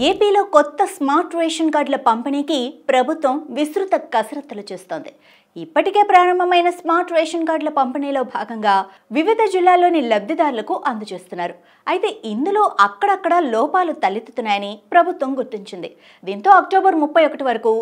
ఏపీలో కొత్త smart ration కార్డుల పంపిణీకి ప్రభుత్వం విస్తృత కసరత్తులు చేస్తోంది. ఇప్పటికే ప్రారంభమైన స్మార్ట్ రేషన్ కార్డుల పంపిణీలో భాగంగా వివిధ జిల్లాల్లోని లబ్ధిదారులకు అందజేస్తున్నారు. అయితే ఇందులో అక్కడక్కడ లోపాలు తలెత్తుతున్నాయని ప్రభుత్వం గుర్తించింది. దీంతో అక్టోబర్ 31 వరకు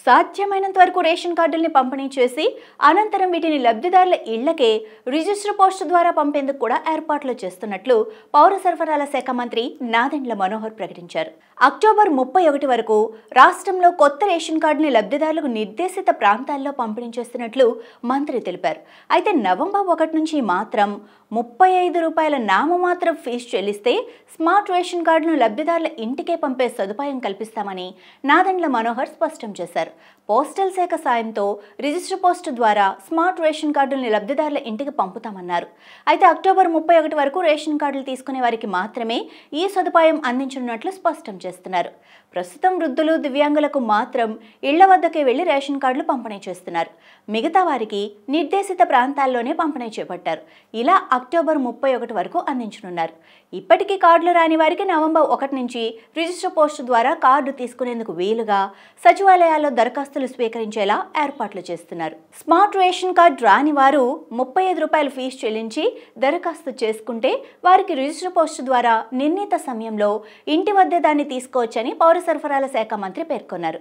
సాధ్యమైనంత వరకు రేషన్ కార్డుల్ని పంపిణీ చేసి అనంతరం వీటిని లబ్ధిదారుల ఇళ్లకే రిజిస్టర్ పోస్టు ద్వారా పంపేందుకు కూడా ఏర్పాట్లు చేస్తున్నట్లు పౌర సరఫరాల శాఖ మంత్రి నాదెండ్ల మనోహర్ ప్రకటించారు. అక్టోబర్ 31 వరకు రాష్ట్రంలో కొత్త రేషన్ కార్డుని లబ్ధిదారులకు నిర్దేశిత ప్రాంతాల్లో పంపిణీ చేస్తున్నట్లు మంత్రి తెలిపారు. అయితే నవంబర్ 1 నుంచి మాత్రం ₹35 నామమాత్ర ఫీజు చెల్లిస్తే స్మార్ట్ రేషన్ కార్డును లబ్ధిదారుల ఇంటికే పంపే సదుపాయం కల్పిస్తామని నాదెండ్ల మనోహర్ స్పష్టం చేశారు. పోస్టల్ శాఖ సాయంతో రిజిస్టర్ పోస్టు ద్వారా స్మార్ట్ రేషన్ కార్డుల్ని లబ్ధిదారుల ఇంటికి పంపుతామన్నారు. అయితే అక్టోబర్ 31 వరకు రేషన్ కార్డులు తీసుకునే వారికి మాత్రమే ఈ సదుపాయం అందించనున్నట్లు స్పష్టం చేస్తున్నారు. ప్రస్తుతం వృద్ధులు, దివ్యాంగులకు మాత్రం ఇళ్ల వద్దకే వెళ్లి రేషన్ కార్డులు పంపిణీ చేస్తున్నారు. మిగతా వారికి నిర్దేశిత ప్రాంతాల్లోనే పంపిణీ చేపట్టారు. ఇలా అక్టోబర్ 31 వరకు అందించనున్నారు. ఇప్పటికీ కార్డులు రాని వారికి నవంబర్ 1 నుంచి రిజిస్టర్ పోస్టు ద్వారా కార్డు తీసుకునేందుకు వీలుగా సచివాలయాల్లో దరఖాస్తులు స్వీకరించేలా ఏర్పాట్లు చేస్తున్నారు. స్మార్ట్ రేషన్ కార్డు రాని వారు ₹35 ఫీజు చెల్లించి దరఖాస్తు చేసుకుంటే వారికి రిజిస్టర్ పోస్టు ద్వారా నిర్ణీత సమయంలో ఇంటి వద్ద దాన్ని తీసుకోవచ్చని పౌర సరఫరాల శాఖ మంత్రి పేర్కొన్నారు.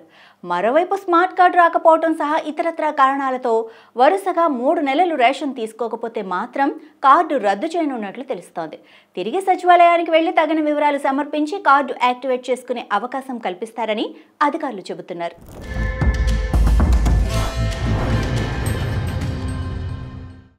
మరోవైపు స్మార్ట్ కార్డు రాకపోవడం సహా ఇతరత్రా కారణాలతో వరుసగా 3 నెలలు రేషన్ తీసుకోకపోతే మాత్రం కార్డు రద్దు చేయనున్నట్లు తెలుస్తోంది. తిరిగి సచివాలయానికి వెళ్లి తగిన వివరాలు సమర్పించి కార్డు యాక్టివేట్ చేసుకునే అవకాశం కల్పిస్తారని అధికారులు చెబుతున్నారు.